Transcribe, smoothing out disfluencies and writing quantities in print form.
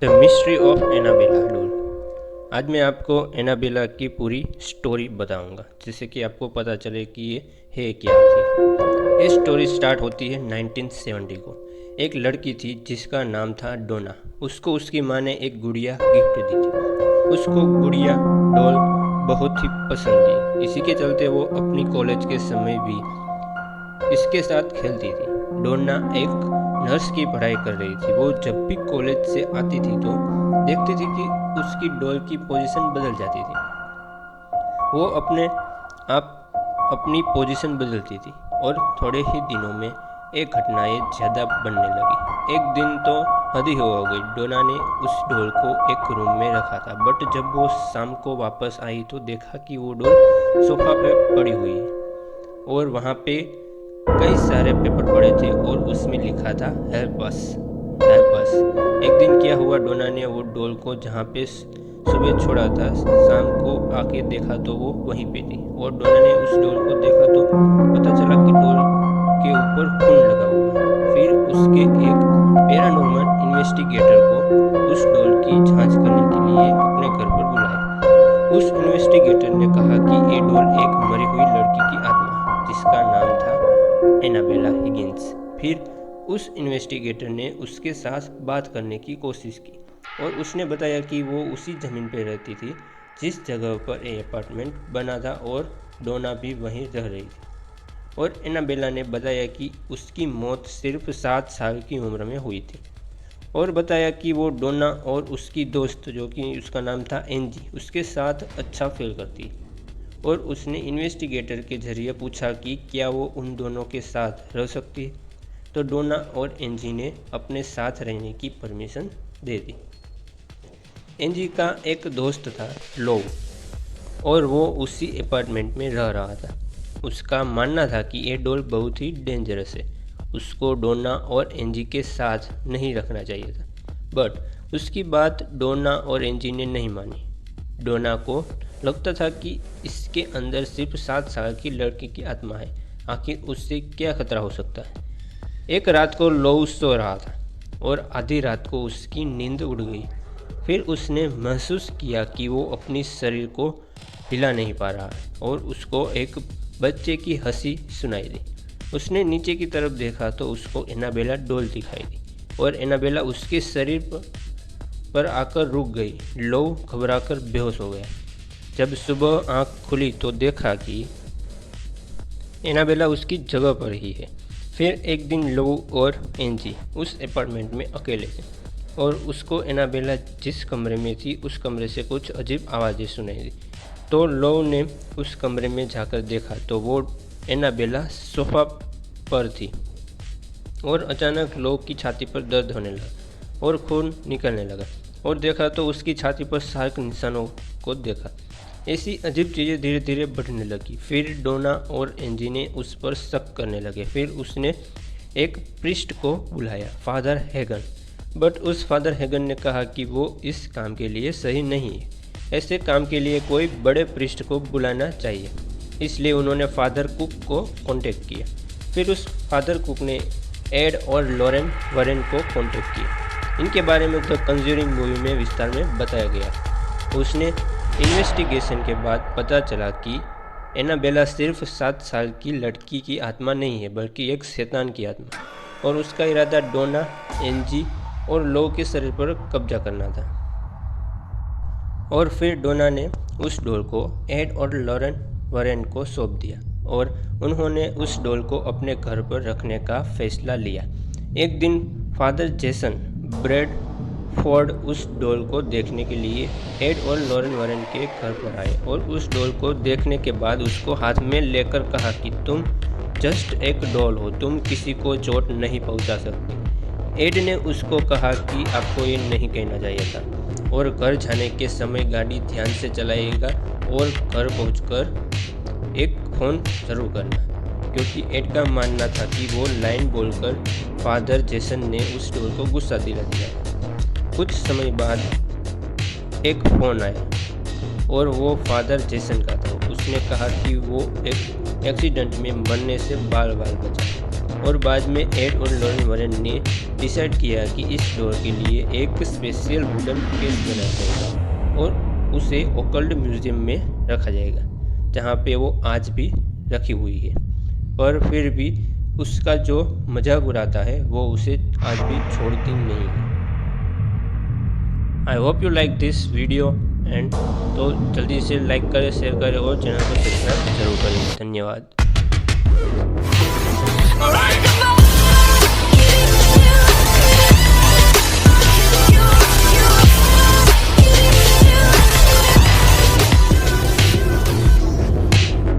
The mystery of Annabelle doll. आज मैं आपको एनाबेला की पूरी स्टोरी बताऊंगा, जिससे कि आपको पता चले कि ये है क्या आखिर। ये स्टोरी स्टार्ट होती है 1970 को। एक लड़की थी जिसका नाम था डोना। उसको उसकी माँ ने एक गुड़िया गिफ्ट दी थी। उसको गुड़िया डॉल बहुत ही पसंद थी। इसी के चलते वो अपनी कॉलेज के समय भी इसके साथ खेलती थी। डोना एक नर्स की पढ़ाई कर रही थी। वो जब भी कॉलेज से आती थी तो देखती थी कि उसकी डॉल की पोजीशन बदल जाती थी। वो अपने आप अपनी पोजीशन बदलती थी और थोड़े ही दिनों में एक घटनाएं ज़्यादा बनने लगी। एक दिन तो हद ही हो गई। डोना ने उस डॉल को एक रूम में रखा था, बट जब वो शाम को वापस आई तो देखा कि वो डॉल सोफा पे पड़ी हुई है और वहाँ पे कई सारे पेपर पड़े थे और उसमें लिखा था हेल्प अस, हेल्प अस। एक दिन क्या हुआ, डोना ने वो डॉल को जहाँ पे सुबह छोड़ा था, शाम को आके देखा तो वो वहीं पे थी। और डोना ने उस डॉल को देखा तो पता चला कि डॉल के ऊपर खून लगा हुआ है। फिर उसके एक पैरानॉर्मल इन्वेस्टिगेटर को उस डॉल की जांच करने के लिए अपने घर पर बुलाया। उस इन्वेस्टिगेटर ने कहा कि ये डॉल एक मरी हुई लड़की की आत्मा है, जिसका नाम था एनाबेला हिगिंस। फिर उस इन्वेस्टिगेटर ने उसके साथ बात करने की कोशिश की और उसने बताया कि वो उसी ज़मीन पर रहती थी जिस जगह पर ये अपार्टमेंट बना था और डोना भी वहीं रह रही थी। और एनाबेला ने बताया कि उसकी मौत सिर्फ 7 साल की उम्र में हुई थी और बताया कि वो डोना और उसकी दोस्त, जो कि उसका नाम था एंजी, उसके साथ अच्छा फील करती। और उसने इन्वेस्टिगेटर के जरिए पूछा कि क्या वो उन दोनों के साथ रह सकती है, तो डोना और एंजी ने अपने साथ रहने की परमिशन दे दी। एंजी का एक दोस्त था लो, और वो उसी अपार्टमेंट में रह रहा था। उसका मानना था कि ये डॉल बहुत ही डेंजरस है, उसको डोना और एंजी के साथ नहीं रखना चाहिए था। बट उसकी बात डोना और एंजी ने नहीं मानी। डोना को लगता था कि इसके अंदर सिर्फ 7 साल की लड़की की आत्मा है, आखिर उससे क्या खतरा हो सकता है। एक रात को लो सो रहा था और आधी रात को उसकी नींद उड़ गई। फिर उसने महसूस किया कि वो अपनी शरीर को हिला नहीं पा रहा और उसको एक बच्चे की हंसी सुनाई दी। उसने नीचे की तरफ देखा तो उसको एनाबेला डॉल दिखाई दी और एनाबेला उसके शरीर पर आकर रुक गई। लो घबराकर बेहोश हो गया। जब सुबह आंख खुली तो देखा कि एनाबेला उसकी जगह पर ही है। फिर एक दिन लो और एंजी उस अपार्टमेंट में अकेले थे और उसको एनाबेला जिस कमरे में थी उस कमरे से कुछ अजीब आवाज़ें सुनाई दी। तो लो ने उस कमरे में जाकर देखा तो वो एनाबेला सोफा पर थी और अचानक लो की छाती पर दर्द होने लगा और खून निकलने लगा। और देखा तो उसकी छाती पर शार्क निशानों को देखा। ऐसी अजीब चीज़ें धीरे धीरे बढ़ने लगी। फिर डोना और एंजी ने उस पर शक करने लगे। फिर उसने एक प्रीस्ट को बुलाया, फादर हैगन। बट उस फादर हैगन ने कहा कि वो इस काम के लिए सही नहीं है, ऐसे काम के लिए कोई बड़े प्रीस्ट को बुलाना चाहिए। इसलिए उन्होंने फादर कुक को कांटेक्ट किया। फिर उस फादर कुक ने एड और लॉरेन वरेन को कांटेक्ट किया। इनके बारे में द कंज्यूरिंग मूवी में विस्तार में बताया गया। उसने इन्वेस्टिगेशन के बाद पता चला कि एनाबेला सिर्फ 7 साल की लड़की की आत्मा नहीं है, बल्कि एक शैतान की आत्मा, और उसका इरादा डोना, एंजी और लो के शरीर पर कब्जा करना था। और फिर डोना ने उस डॉल को एड और लॉरेन वरेन को सौंप दिया और उन्होंने उस डॉल को अपने घर पर रखने का फैसला लिया। एक दिन फादर जेसन ब्रैडफोर्ड उस डॉल को देखने के लिए एड और लॉरेन वरेन के घर पर आए और उस डॉल को देखने के बाद उसको हाथ में लेकर कहा कि तुम जस्ट एक डॉल हो, तुम किसी को चोट नहीं पहुंचा सकते। एड ने उसको कहा कि आपको ये नहीं कहना चाहिए था और घर जाने के समय गाड़ी ध्यान से चलाइएगा और घर पहुंचकर एक फ़ोन ज़रूर करना, क्योंकि एड का मानना था कि वो लाइन बोलकर फादर जेसन ने उस डॉल को गुस्सा दिला दिया। कुछ समय बाद एक फ़ोन आया और वो फादर जेसन का था। उसने कहा कि वो एक एक्सीडेंट में मरने से बाल बाल बचा। और बाद में एड और लॉरेन वॉरेन ने डिसाइड किया कि इस डोर के लिए एक स्पेशल वुडन केस बनाया जाएगा और उसे ओकल्ट म्यूजियम में रखा जाएगा, जहाँ पे वो आज भी रखी हुई है। पर फिर भी उसका जो मजाक उड़ाता है वो उसे आज भी छोड़ती नहीं है। I hope you like this video and तो जल्दी से लाइक करें, शेयर करें और चैनल को सब्सक्राइब जरूर करें। धन्यवाद।